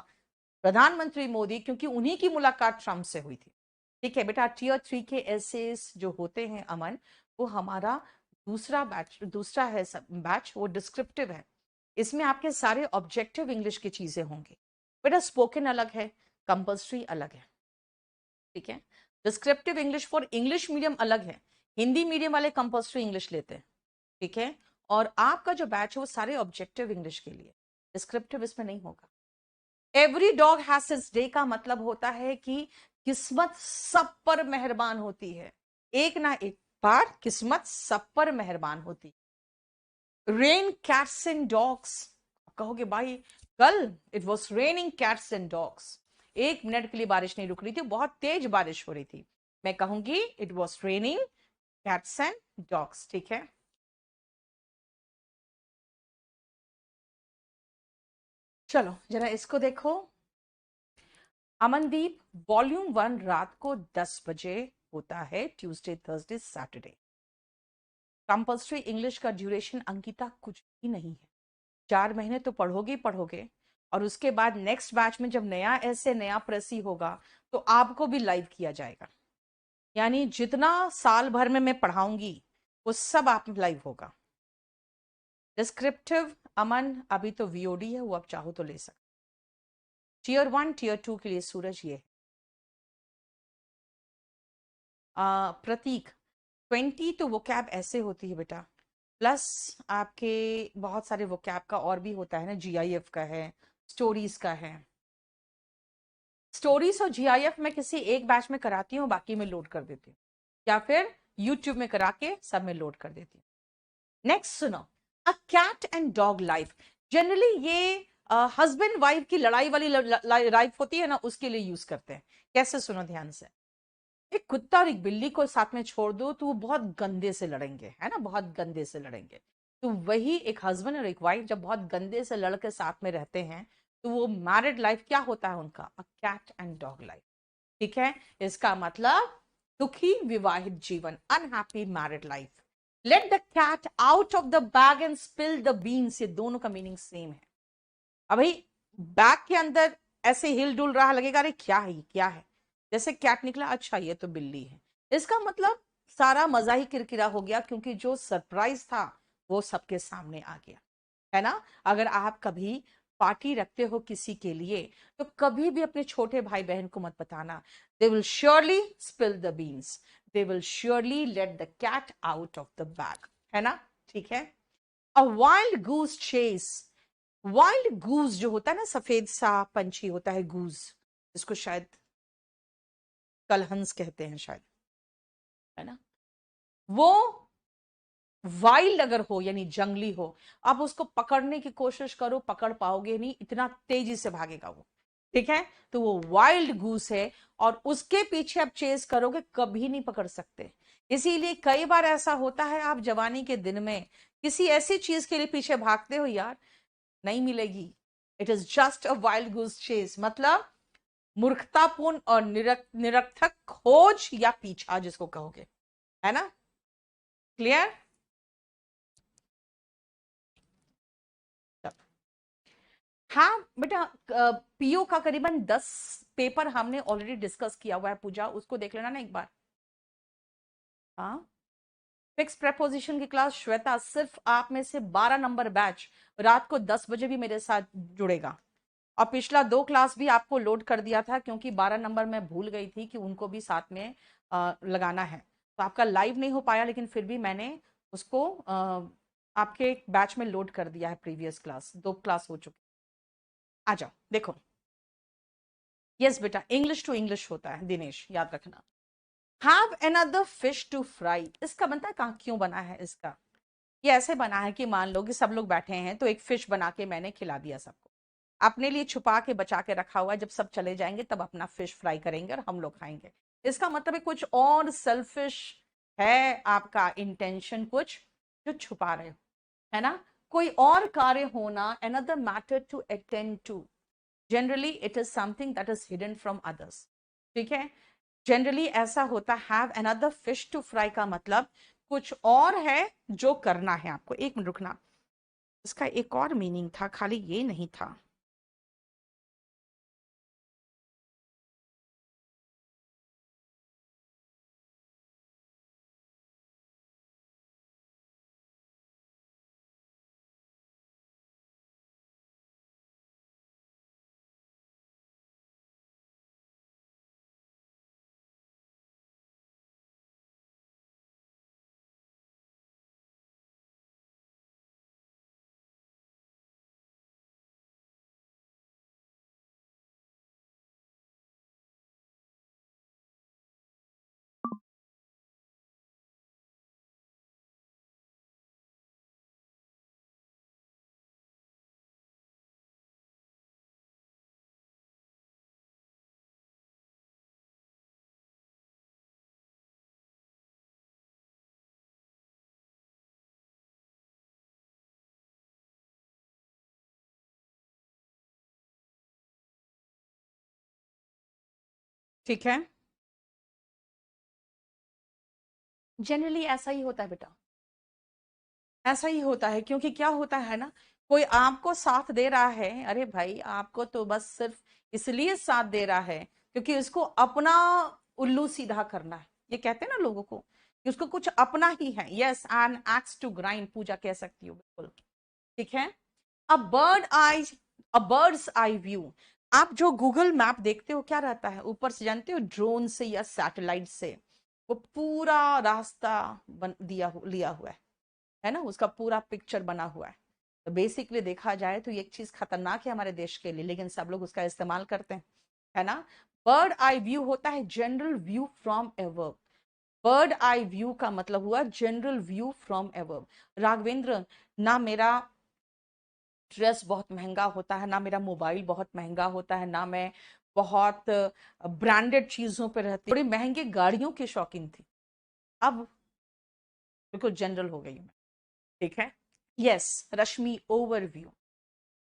प्रधानमंत्री मोदी, क्योंकि उन्हीं की मुलाकात ट्रंप से हुई थी। ठीक है बेटा, टियर 3 के एसेस जो होते हैं अमन, वो हमारा दूसरा बैच, दूसरा है बैच, वो डिस्क्रिप्टिव है। इसमें आपके सारे ऑब्जेक्टिव इंग्लिश की चीजें होंगी। बेटा स्पोकन अलग है, कंपल्सरी अलग है। ठीक है। Descriptive English for English medium अलग है, हिंदी मीडियम वाले कंपल्सरी इंग्लिश लेते हैं। ठीक है। और आपका जो बैच है वो सारे ऑब्जेक्टिव इंग्लिश के लिए, डिस्क्रिप्टिव इसमें नहीं होगा। Every dog has his day का मतलब होता है कि किस्मत सब पर मेहरबान होती है, एक ना एक बार किस्मत सब पर मेहरबान होती। Rain cats and dogs. कहोगे भाई call it was raining cats and dogs, 1 minute के लिए बारिश नहीं रुक रही थी, बहुत तेज बारिश हो रही थी। मैं कहूंगी it was raining cats and dogs. ठीक है। चलो जरा इसको देखो। अमनदीप, वॉल्यूम 1 रात को 10 बजे होता है, Tuesday Thursday Saturday. Compulsory English का ड्यूरेशन अंकिता कुछ भी नहीं है, 4 महीने तो पढ़ोगे ही पढ़ोगे। और उसके बाद नेक्स्ट बैच में जब नया ऐसे नया प्रेसी होगा तो आपको भी लाइव किया जाएगा, यानी जितना साल भर में मैं पढ़ाऊंगी वो सब आप लाइव होगा। डिस्क्रिप्टिव अमन अभी तो वीओडी है, वो आप चाहो तो ले सकते। टियर 1 टियर 2 के लिए सूरज ये है। प्रतीक 20 तो वो कैब ऐसे होती है बेटा, प्लस आपके बहुत सारे वो कैब का और भी होता है ना, जीआईएफ का है, स्टोरीज का है। स्टोरीज और जीआईएफ मैं किसी एक बैच में कराती हूँ, बाकी में लोड कर देती हूँ, या फिर यूट्यूब में करा के सब में लोड कर देती हूँ। नेक्स्ट सुनो, a cat and dog life. Generally ये हस्बैंड वाइफ की लड़ाई वाली लाइफ होती है ना, उसके लिए यूज करते हैं। कैसे, सुनो ध्यान से। एक कुत्ता और एक बिल्ली को साथ में छोड़ दो तो वो बहुत गंदे से लड़ेंगे, है ना, बहुत गंदे से लड़ेंगे। तो वही एक हस्बैंड और एक वाइफ जब बहुत गंदे से लड़के साथ में रहते हैं, तो वो मैरिड लाइफ क्या होता है उनका, a cat and dog life. ठीक है, इसका मतलब दुखी विवाहित जीवन, unhappy married life. Let the cat out of the bag and spill the beans, ये दोनों का मीनिंग सेम है। अब भाई बैग के अंदर ऐसे हिल डुल रहा, लगेगा अरे क्या है, क्या है। जैसे कैट निकला, अच्छा ये तो बिल्ली है। इसका मतलब सारा मजा ही किरकिरा हो गया, क्योंकि जो सरप्राइज था वो सबके सामने आ गया, है ना। अगर आप कभी पार्टी रखते हो किसी के लिए, तो कभी भी अपने छोटे भाई बहन को मत बताना। They will surely spill the beans, they will surely let the cat out of the bag, है ना। ठीक है। A wild goose chase, wild goose जो होता है ना, सफेद सा पंछी होता है गूज, जिसको शायद कलहंस कहते हैं शायद, है ना। वो वाइल्ड अगर हो यानी जंगली हो, आप उसको पकड़ने की कोशिश करो, पकड़ पाओगे नहीं, इतना तेजी से भागेगा वो। ठीक है, तो वो वाइल्ड गूस है, और उसके पीछे आप चेस करोगे कभी नहीं पकड़ सकते। इसीलिए कई बार ऐसा होता है, आप जवानी के दिन में किसी ऐसी चीज के लिए पीछे भागते हो, यार नहीं मिलेगी। It is just a wild goose chase, मतलब मूर्खतापूर्ण और निरर्थक खोज या पीछा जिसको कहोगे, है ना। क्लियर। हाँ बेटा, पीओ का करीबन 10 पेपर हमने ऑलरेडी डिस्कस किया हुआ है, पूजा उसको देख लेना ना एक बार। हाँ, फिक्स प्रेपोजिशन की क्लास, श्वेता सिर्फ आप में से 12 नंबर बैच रात को 10 बजे भी मेरे साथ जुड़ेगा। और पिछला 2 क्लास भी आपको लोड कर दिया था, क्योंकि 12 नंबर मैं भूल गई थी कि उनको भी साथ में लगाना है। तो आपका लाइव नहीं हो पाया, लेकिन फिर भी मैंने उसको आपके बैच में लोड कर दिया है। प्रीवियस क्लास 2 क्लास हो चुकी। आ जाओ देखो। यस बेटा, इंग्लिश टू इंग्लिश होता है दिनेश, याद रखना। Have another fish to fry, इसका बनता है कहाँ, क्यों बना है इसका। ये ऐसे बना है कि मान लो कि सब लोग बैठे हैं, तो एक फिश बना के मैंने खिला दिया सबको, अपने लिए छुपा के बचा के रखा हुआ है, जब सब चले जाएंगे तब अपना फिश फ्राई करेंगे और हम लोग खाएंगे। इसका मतलब है कुछ और सेल्फिश है आपका इंटेंशन, कुछ जो छुपा रहे हो, है ना। कोई और कार्य होना, another matter to attend to, generally it is something that is hidden from others। ठीक है, जनरली ऐसा होता है। Have another fish to fry का मतलब कुछ और है जो करना है आपको। एक मिनट रुकना, इसका एक और मीनिंग था, खाली ये नहीं था। ठीक है, जनरली ऐसा ही होता है बेटा, ऐसा ही होता है। क्योंकि क्या होता है ना, कोई आपको साथ दे रहा है, अरे भाई आपको तो बस सिर्फ इसलिए साथ दे रहा है क्योंकि उसको अपना उल्लू सीधा करना है। ये कहते हैं ना लोगों को कि उसको कुछ अपना ही है। Yes, an axe to grind, Pooja कह सकती हो, बिल्कुल। ठीक है। A bird eye, a bird's eye view, आप जो गूगल मैप देखते हो क्या रहता है ऊपर से, जानते हो, ड्रोन से या सैटेलाइट से वो पूरा रास्ता लिया हुआ है ना, उसका पूरा पिक्चर बना हुआ है। तो बेसिकली देखा जाए तो ये एक चीज खतरनाक है हमारे देश के लिए, लेकिन सब लोग उसका इस्तेमाल करते हैं, है ना। बर्ड आई व्यू होता है general view from above. Bird eye view का मतलब हुआ general view from above. Raghavendra, ना मेरा ड्रेस बहुत महंगा होता है, ना मेरा मोबाइल बहुत महंगा होता है, ना मैं बहुत ब्रांडेड चीजों पे रहती, बड़ी महंगी गाड़ियों की शौकीन थी। अब बिल्कुल जनरल हो गई मैं। ठीक है। यस, रश्मि ओवरव्यू।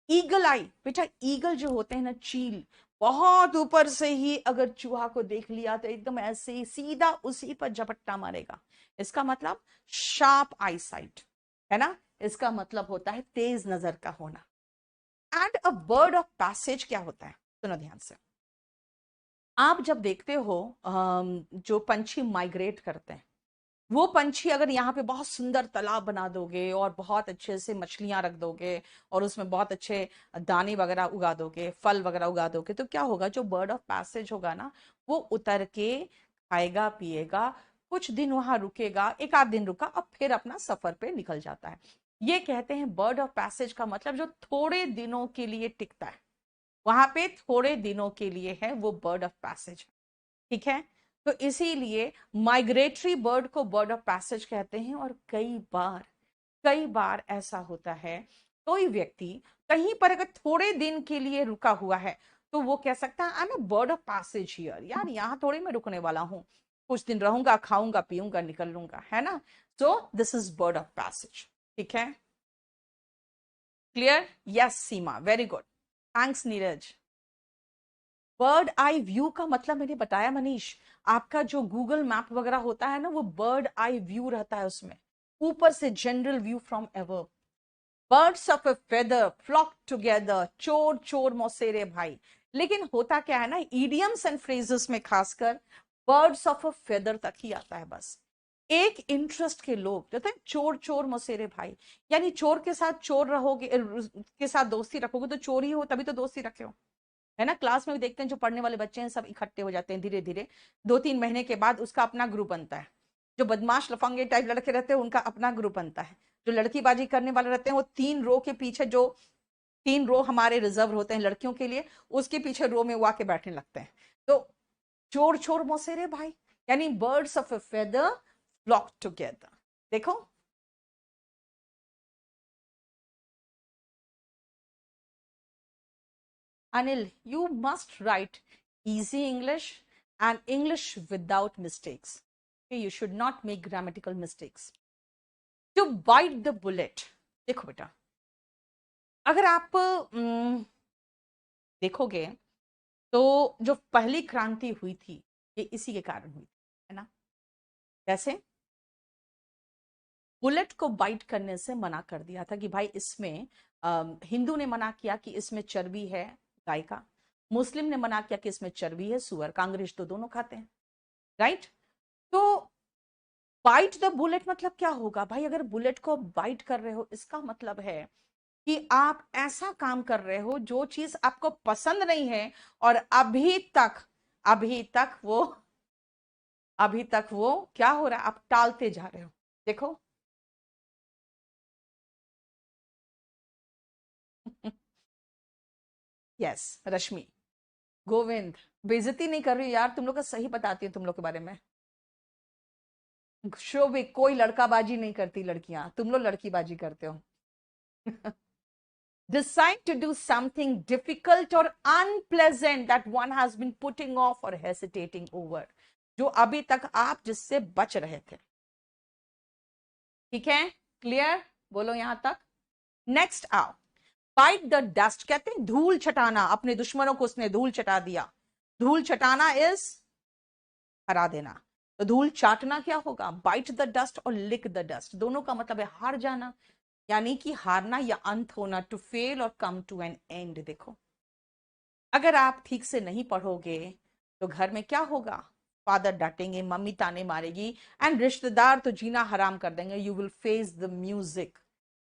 ईगल आई, बेटा ईगल जो होते हैं ना, चील, बहुत ऊपर से ही अगर चूहा को देख लिया तो एकदम ऐसे ही सीधा उसी पर झपट्टा मारेगा। इसका मतलब शार्प आई साइट, है ना। इसका मतलब होता है तेज नजर का होना। And a bird of passage क्या होता है, सुनो ध्यान से। आप जब देखते हो जो पंछी माइग्रेट करते हैं, वो पंछी अगर यहाँ पे बहुत सुंदर तालाब बना दोगे और बहुत अच्छे से मछलियां रख दोगे और उसमें बहुत अच्छे दाने वगैरह उगा दोगे, फल वगैरह उगा दोगे, तो क्या होगा, जो बर्ड ऑफ पैसेज होगा ना, वो उतर के खाएगा पिएगा, कुछ दिन वहां रुकेगा, एक आध दिन रुका, अब फिर अपना सफर पे निकल जाता है। ये कहते हैं बर्ड ऑफ पैसेज का मतलब जो थोड़े दिनों के लिए टिकता है, वहां पे थोड़े दिनों के लिए है, वो बर्ड ऑफ पैसेज है। ठीक है। तो इसीलिए माइग्रेटरी बर्ड को बर्ड ऑफ पैसेज कहते हैं। और कई बार ऐसा होता है, कोई व्यक्ति कहीं पर अगर थोड़े दिन के लिए रुका हुआ है तो वो कह सकता है I am a bird of passage here, यार यहां थोड़ी मैं रुकने वाला हूं, कुछ दिन रहूंगा, खाऊंगा पीऊंगा निकल लूंगा, है ना। So this is bird of passage. ठीक है, clear. Yes Seema, very good, thanks Neeraj. Bird eye view का मतलब मैंने बताया मनीष, आपका जो गूगल मैप वगैरह होता है ना, वो बर्ड आई व्यू रहता है उसमें, ऊपर से general view from ever. Birds of a feather flock together, चोर चोर मौसेरे भाई। लेकिन होता क्या है ना, ईडियम्स एंड फ्रेजेस में खासकर बर्ड्स ऑफ अ फेदर तक ही आता है बस। एक इंटरेस्ट के लोग कहते हैं चोर चोर मौसेरे भाई, यानी चोर के साथ चोर रहोगे, के साथ दोस्ती रखोगे तो चोर ही हो, तभी तो दोस्ती रखे हो, है ना। क्लास में भी देखते हैं जो पढ़ने वाले बच्चे हैं सब इकट्ठे हो जाते हैं धीरे धीरे, 2-3 महीने के बाद उसका अपना ग्रुप बनता है। जो बदमाश लफंगे टाइप लड़के रहते हैं उनका अपना ग्रुप बनता है। जो लड़कीबाजी करने वाले रहते हैं वो 3 रो के पीछे, जो 3 रो हमारे रिजर्व होते हैं लड़कियों के लिए, उसके पीछे रो में वो आके बैठने लगते हैं। तो चोर चोर मौसेरे भाई, यानी birds of a feather flock together. देखो, Anil, you must write easy English and English without mistakes. Okay, you should not make grammatical mistakes. To bite the bullet. देखो बेटा, अगर आप देखोगे तो जो पहली क्रांति हुई थी ये इसी के कारण हुई थी, है ना। जैसे बुलेट को बाइट करने से मना कर दिया था कि भाई इसमें, हिंदू ने मना किया कि इसमें चर्बी है गाय का, मुस्लिम ने मना किया कि इसमें चर्बी है सुअर का, अंग्रेज तो दोनों खाते हैं, राइट। तो बाइट द बुलेट मतलब क्या होगा भाई, अगर बुलेट को बाइट कर रहे हो इसका मतलब है कि आप ऐसा काम कर रहे हो जो चीज आपको पसंद नहीं है और अभी तक अभी तक वो क्या हो रहा है, आप टालते जा रहे हो। देखो यस रश्मि, गोविंद, बेइज्जती नहीं कर रही यार, तुम लोग का सही बताती हूँ तुम लोग के बारे में। शोभे, कोई लड़काबाजी नहीं करती लड़कियां, तुम लोग लड़कीबाजी करते हो। Decide to do something difficult or unpleasant that one has been putting off or hesitating over, जो अभी तक आप जिससे बच रहे थे। ठीक है, क्लियर, बोलो यहां तक। नेक्स्ट आओ, बाइट द डस्ट, कहते हैं धूल चटाना, अपने दुश्मनों को उसने धूल चटा दिया। धूल चटाना इज हरा देना, तो धूल चाटना क्या होगा, बाइट द डस्ट और लिक द डस्ट, दोनों का मतलब है हार जाना, यानी कि हारना या अंत होना, टू फेल और कम टू एन एंड। देखो, अगर आप ठीक से नहीं पढ़ोगे तो घर में क्या होगा, फादर डांटेंगे, मम्मी ताने मारेगी, एंड रिश्तेदार तो जीना हराम कर देंगे। You will face the music.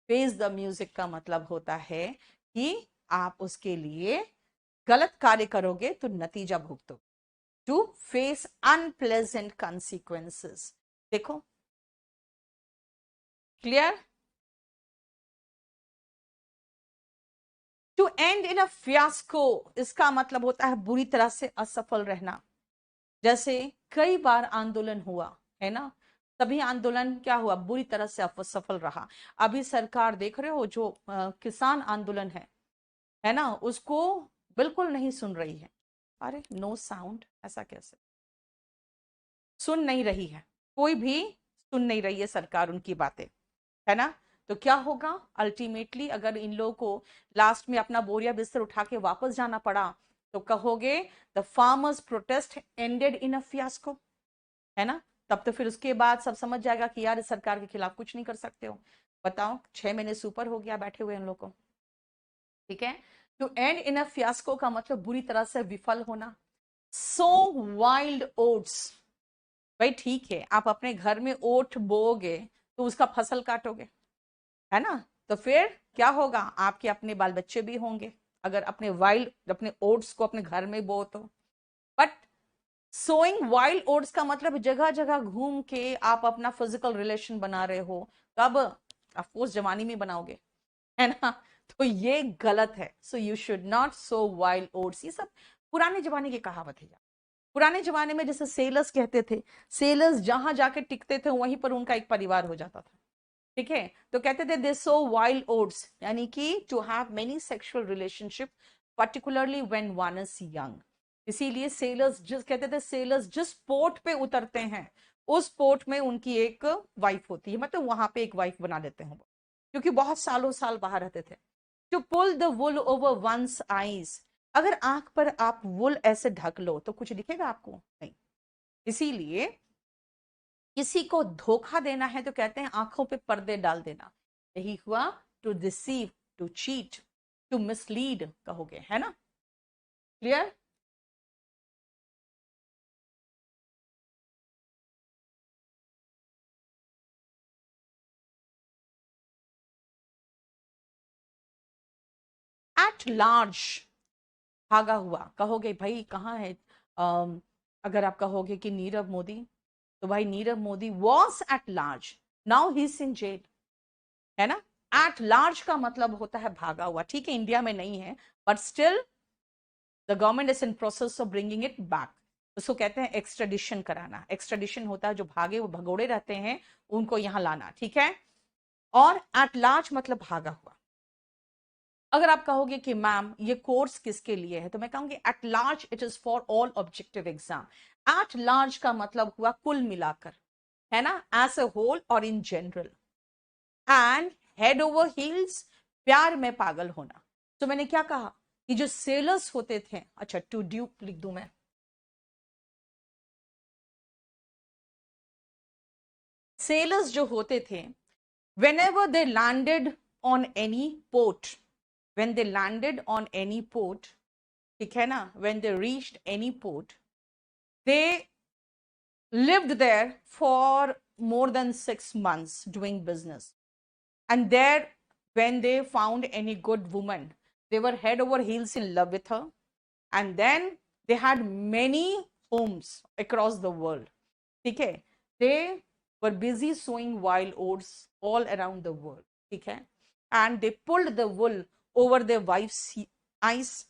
Face the music का मतलब होता है कि आप उसके लिए गलत कार्य करोगे तो नतीजा भुगतो, टू फेस अनप्लेजेंट consequences। देखो, clear. To end in a fiasco, इसका मतलब होता है बुरी तरह से असफल रहना। जैसे कई बार आंदोलन हुआ, है ना, तभी आंदोलन क्या हुआ, बुरी तरह से सफल रहा। अभी सरकार देख रहे हो जो किसान आंदोलन है ना, उसको बिल्कुल नहीं सुन रही है। अरे नो साउंड, ऐसा कैसे, सुन नहीं रही है, कोई भी सुन नहीं रही है सरकार उनकी बातें, है ना। तो क्या होगा अल्टीमेटली, अगर इन लोगों को लास्ट में अपना बोरिया बिस्तर उठा के वापस जाना पड़ा, तो कहोगे the farmers protest ended in a fiasco, है ना। तब तो फिर उसके बाद सब समझ जाएगा कि यार इस सरकार के खिलाफ कुछ नहीं कर सकते हो। बताओ, 6 महीने से ऊपर हो गया बैठे हुए इन लोगों को, ठीक है। To end in a fiasco का मतलब बुरी तरह से विफल होना। सो वाइल्ड ओट्स, भाई ठीक है, आप अपने घर में ओट बोओगे तो उसका फसल काटोगे, है ना। तो फिर क्या होगा, आपके अपने बाल बच्चे भी होंगे अगर अपने वाइल्ड अपने ओट्स को अपने घर में बो तो। बट सोइंग वाइल्ड ओट्स का मतलब जगह जगह घूम के आप अपना फिजिकल रिलेशन बना रहे हो, कब, ऑफकोर्स जवानी में बनाओगे, है ना। तो ये गलत है। So you should not so wild oats. ये सब पुराने जमाने की कहावत है। पुराने जमाने में जैसे सेलर्स कहते थे, सेलर्स जहां जाके टिकते थे वहीं पर उनका एक परिवार हो जाता था, ठीक है। तो कहते थे दे सो वाइल्ड ओट्स, यानी कि to have many sexual relationship particularly when one is young. इसीलिए सेलर्स जिस कहते थे, सेलर्स जिस पोर्ट पे उतरते हैं उस पोर्ट में उनकी एक वाइफ होती है, मतलब वहां पे एक वाइफ बना लेते हैं वो, क्योंकि बहुत सालों साल बाहर रहते थे। To pull the wool over one's eyes, अगर आंख पर आप वुल ऐसे ढक लो तो कुछ दिखेगा आपको, नहीं। इसीलिए किसी को धोखा देना है तो कहते हैं आंखों पे पर्दे डाल देना, यही हुआ। To deceive, to cheat, to mislead कहोगे, है ना। क्लियर। एट लार्ज, भागा हुआ कहोगे, भाई कहाँ है। अम, अगर आप कहोगे कि नीरव मोदी, तो भाई Nirav Modi was at large, now he is in jail, है ना। एट लार्ज का मतलब होता है भागा हुआ, ठीक है, इंडिया में नहीं है, but still the government is in process of bringing it back. उसको कहते हैं एक्सट्रेडिशन कराना। एक्सट्रेडिशन होता है जो भागे वो भगोड़े रहते हैं उनको यहां लाना, ठीक है। और एट लार्ज मतलब भागा हुआ। अगर आप कहोगे कि मैम ये कोर्स किसके लिए है, तो मैं कहूंगी at large it is for all objective exam. At large का मतलब हुआ कुल मिलाकर, है ना, एज ए होल और in general. And head over heels, प्यार में पागल होना। तो मैंने क्या कहा कि जो सेलर्स होते थे, अच्छा टू ड्यूप लिख दूं मैं, सेलर्स जो होते थे, whenever they landed on any port, when they landed on any port, ठीक है ना, when they reached any port, they lived there for more than 6 months doing business. And there, when they found any good woman, they were head over heels in love with her. And then they had many homes across the world. Okay? They were busy sowing wild oats all around the world. Okay? And they pulled the wool over their wife's eyes